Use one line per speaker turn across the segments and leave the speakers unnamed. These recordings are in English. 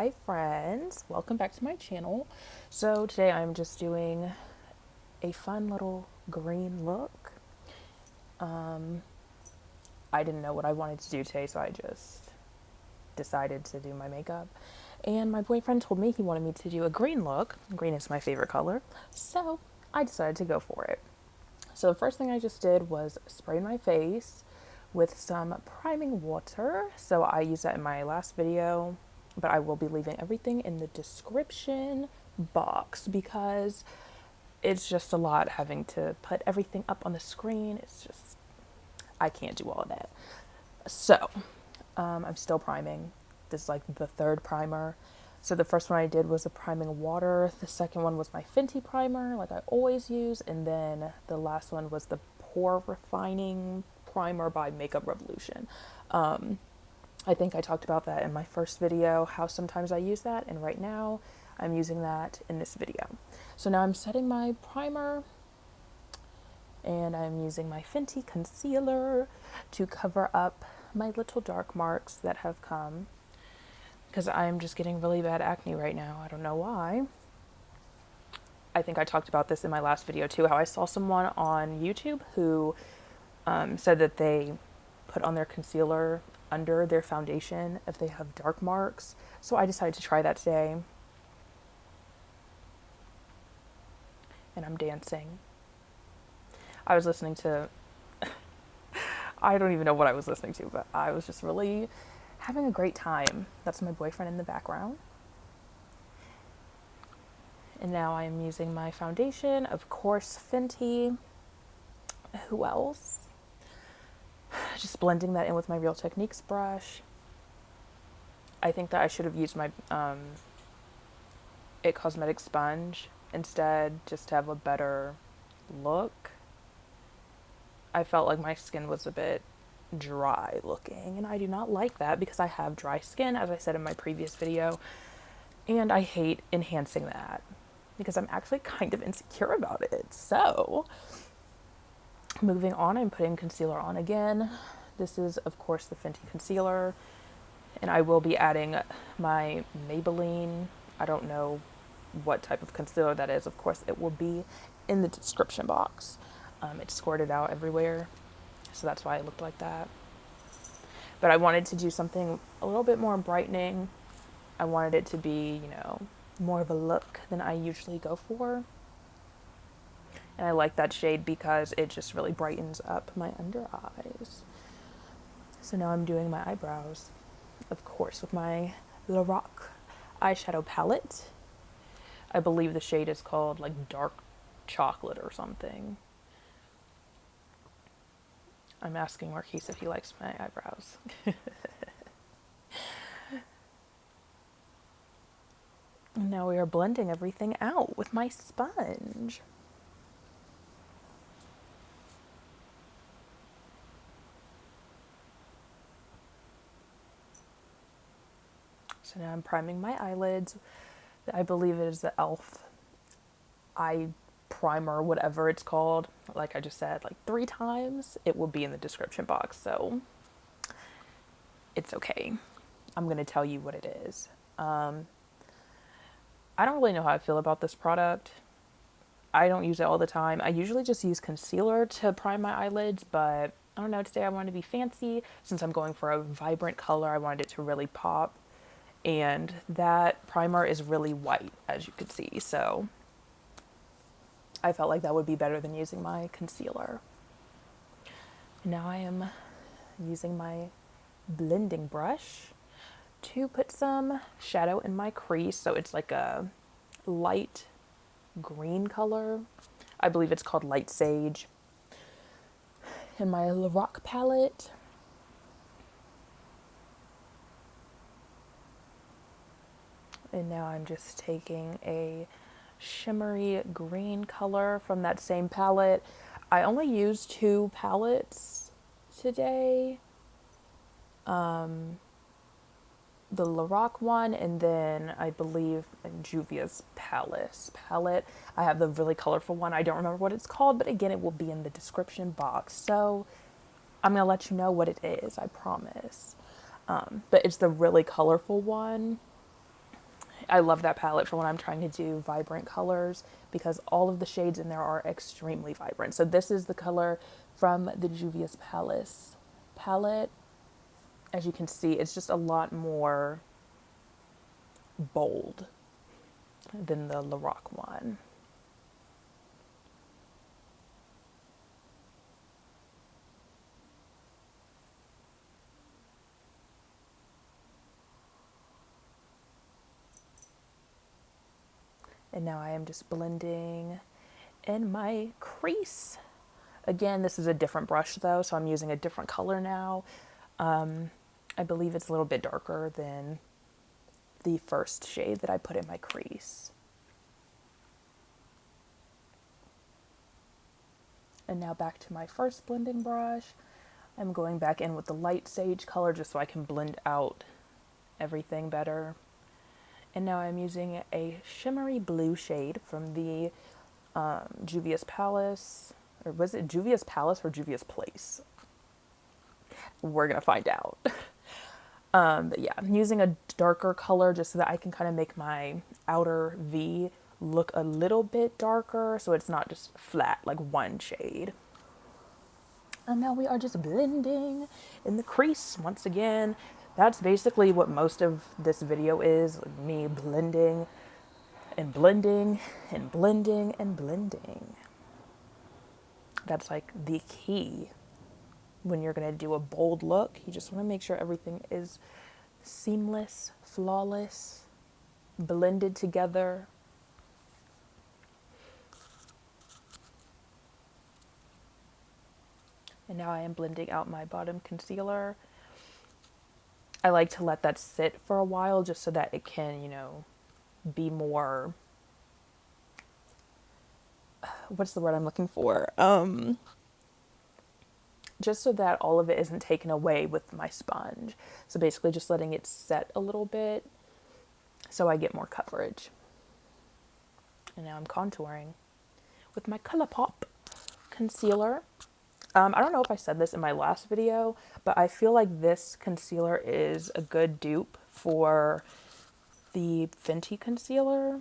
Hi friends, welcome back to my channel. So today I'm just doing a fun little green look. I didn't know what I wanted to do today, so I just decided to do my makeup. And my boyfriend told me he wanted me to do a green look. Green is my favorite color, so I decided to go for it. So the first thing I just did was spray my face with some priming water. So I used that in my last video, but I will be leaving everything in the description box because it's just a lot having to put everything up on the screen. It's just, I can't do all of that. So I'm still priming. This is like the third primer. So the first one I did was a priming water. The second one was my Fenty primer, like I always use. And then the last one was the pore refining primer by Makeup Revolution. I think I talked about that in my first video, how sometimes I use that. And right now I'm using that in this video. So now I'm setting my primer and I'm using my Fenty concealer to cover up my little dark marks that have come, because I'm just getting really bad acne right now. I don't know why. I think I talked about this in my last video too, how I saw someone on YouTube who said that they put on their concealer under their foundation if they have dark marks. So I decided to try that today. And I'm dancing. I was listening to, I don't even know what I was listening to, but I was just really having a great time. That's my boyfriend in the background. And now I am using my foundation, of course, Fenty. Who else? Just blending that in with my Real Techniques brush. I think that I should have used my It Cosmetic sponge instead, just to have a better look. I felt like my skin was a bit dry looking, and I do not like that because I have dry skin, as I said in my previous video, and I hate enhancing that because I'm actually kind of insecure about it. So moving on, I'm putting concealer on again. This is, of course, the Fenty concealer, and I will be adding my Maybelline. I don't know what type of concealer that is. Of course, it will be in the description box. It squirted out everywhere, so that's why it looked like that. But I wanted to do something a little bit more brightening. I wanted it to be, more of a look than I usually go for. And I like that shade because it just really brightens up my under eyes. So now I'm doing my eyebrows, of course, with my Lorac eyeshadow palette. I believe the shade is called like dark chocolate or something. I'm asking Marquise if he likes my eyebrows. Now we are blending everything out with my sponge. So now I'm priming my eyelids. I believe it is the e.l.f. eye primer, whatever it's called. Like I just said, like 3 times. It will be in the description box, so it's okay. I'm going to tell you what it is. I don't really know how I feel about this product. I don't use it all the time. I usually just use concealer to prime my eyelids, but I don't know, today I wanted to be fancy. Since I'm going for a vibrant color, I wanted it to really pop. And that primer is really white, as you can see, so I felt like that would be better than using my concealer. Now I am using my blending brush to put some shadow in my crease. So it's like a light green color. I believe it's called Light Sage. In my Lorac palette. And now I'm just taking a shimmery green color from that same palette. I only used 2 palettes today. The Lorac one, and then I believe Juvia's palette. I have the really colorful one. I don't remember what it's called, but again, it will be in the description box. So I'm going to let you know what it is, I promise. But it's the really colorful one. I love that palette for when I'm trying to do vibrant colors because all of the shades in there are extremely vibrant. So this is the color from the Juvia's Palace palette. As you can see, it's just a lot more bold than the Lorac one. And now I am just blending in my crease. Again, this is a different brush though, so I'm using a different color now. I believe it's a little bit darker than the first shade that I put in my crease. And now back to my first blending brush. I'm going back in with the light sage color just so I can blend out everything better. And now I'm using a shimmery blue shade from the Juvia's Palace, or was it Juvia's Palace or Juvia's Place? We're gonna find out. But yeah, I'm using a darker color just so that I can kind of make my outer V look a little bit darker so it's not just flat like one shade. And now we are just blending in the crease once again. That's basically what most of this video is, me blending and blending and blending and blending. That's like the key when you're gonna do a bold look. You just wanna make sure everything is seamless, flawless, blended together. And now I am blending out my bottom concealer. I like to let that sit for a while just so that it can, you know, be more, what's the word I'm looking for? Just so that all of it isn't taken away with my sponge. So basically just letting it set a little bit so I get more coverage. And now I'm contouring with my ColourPop concealer. I don't know if I said this in my last video, but I feel like this concealer is a good dupe for the Fenty concealer.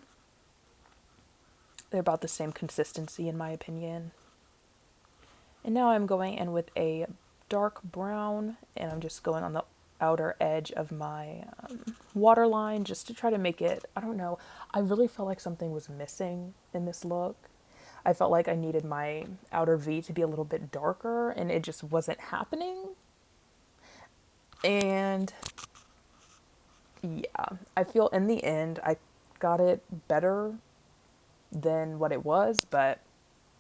They're about the same consistency in my opinion. And now I'm going in with a dark brown and I'm just going on the outer edge of my waterline just to try to make it, I don't know, I really felt like something was missing in this look. I felt like I needed my outer V to be a little bit darker and it just wasn't happening. And yeah, I feel in the end I got it better than what it was, but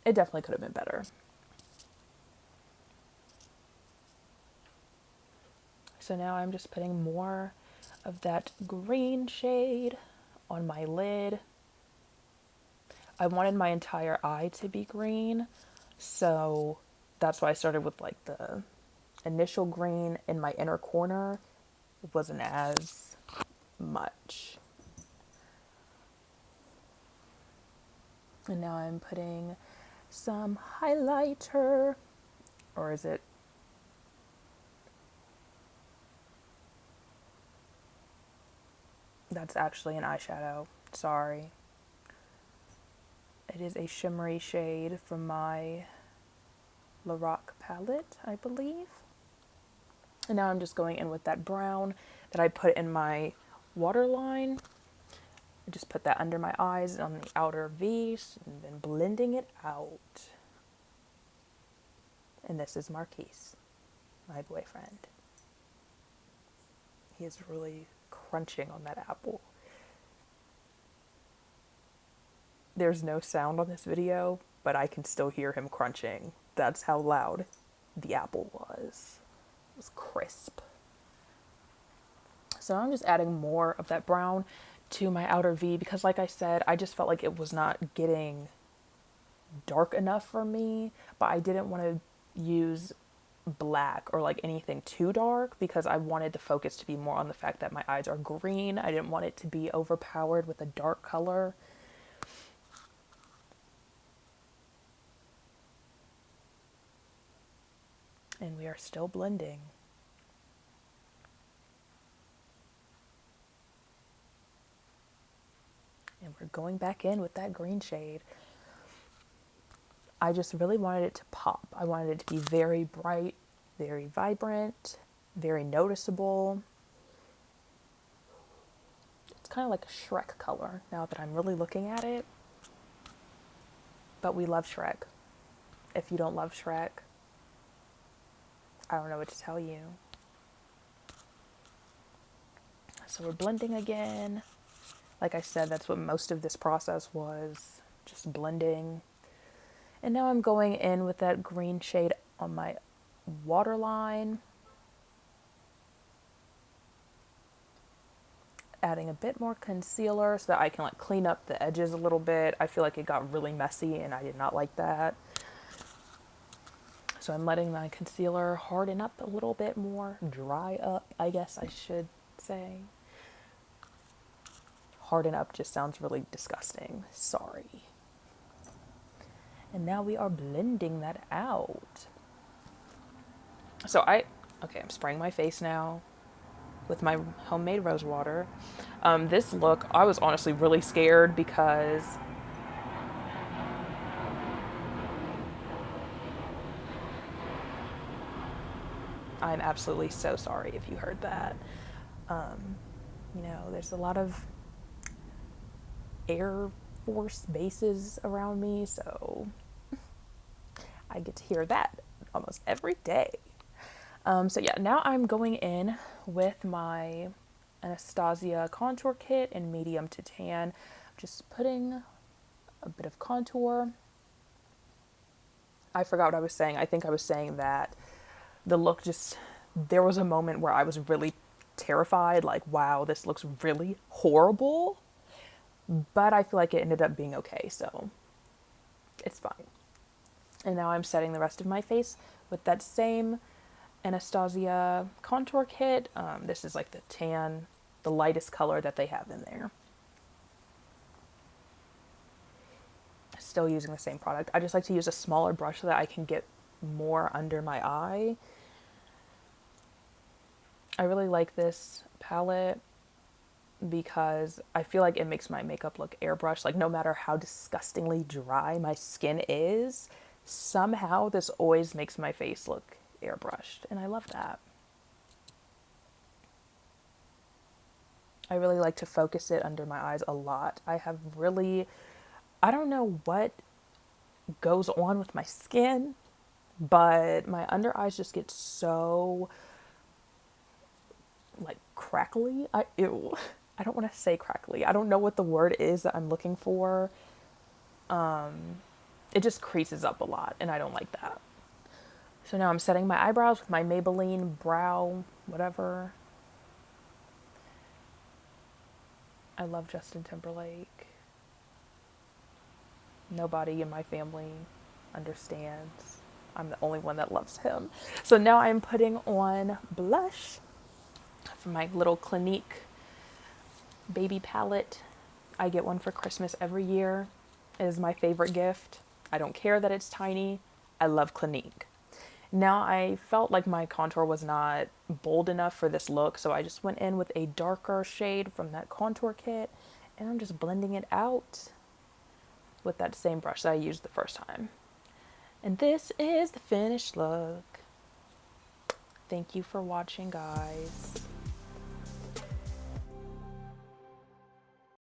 it definitely could have been better. So now I'm just putting more of that green shade on my lid. I wanted my entire eye to be green, so that's why I started with like the initial green in my inner corner. It wasn't as much. And now I'm putting some highlighter, or is it? That's actually an eyeshadow, sorry. It is a shimmery shade from my Lorac palette, I believe. And now I'm just going in with that brown that I put in my waterline. I just put that under my eyes on the outer V's and then blending it out. And this is Marquise, my boyfriend. He is really crunching on that apple. There's no sound on this video, but I can still hear him crunching. That's how loud the apple was. It was crisp. So I'm just adding more of that brown to my outer V because like I said, I just felt like it was not getting dark enough for me, but I didn't want to use black or like anything too dark because I wanted the focus to be more on the fact that my eyes are green. I didn't want it to be overpowered with a dark color. And we are still blending. And we're going back in with that green shade. I just really wanted it to pop. I wanted it to be very bright, very vibrant, very noticeable. It's kind of like a Shrek color now that I'm really looking at it. But we love Shrek. If you don't love Shrek, I don't know what to tell you. So we're blending again. Like I said, that's what most of this process was, just blending. And now I'm going in with that green shade on my waterline. Adding a bit more concealer so that I can like clean up the edges a little bit. I feel like it got really messy and I did not like that. So I'm letting my concealer harden up a little bit more, dry up, I guess I should say. Harden up just sounds really disgusting. Sorry. And now we are blending that out. So I'm spraying my face now with my homemade rose water. This look, I was honestly really scared because I'm absolutely so sorry if you heard that. There's a lot of Air Force bases around me, so I get to hear that almost every day. Now I'm going in with my Anastasia contour kit in medium to tan. Just putting a bit of contour. I forgot what I was saying. I think I was saying that the look there was a moment where I was really terrified, like, wow, this looks really horrible. But I feel like it ended up being okay, so it's fine. And now I'm setting the rest of my face with that same Anastasia contour kit. This is like the lightest color that they have in there. Still using the same product. I just like to use a smaller brush so that I can get more under my eye. I really like this palette because I feel like it makes my makeup look airbrushed. Like no matter how disgustingly dry my skin is, somehow this always makes my face look airbrushed, and I love that. I really like to focus it under my eyes a lot. I don't know what goes on with my skin, but my under eyes just get so like crackly. I don't want to say crackly. I don't know what the word is that I'm looking for. It just creases up a lot, and I don't like that. So now I'm setting my eyebrows with my Maybelline brow, whatever. I love Justin Timberlake. Nobody in my family understands. I'm the only one that loves him. So now I'm putting on blush from my little Clinique baby palette. I get one for Christmas every year. It is my favorite gift. I don't care that it's tiny. I love Clinique. Now I felt like my contour was not bold enough for this look, so I just went in with a darker shade from that contour kit, and I'm just blending it out with that same brush that I used the first time. And this is the finished look. Thank you for watching, guys.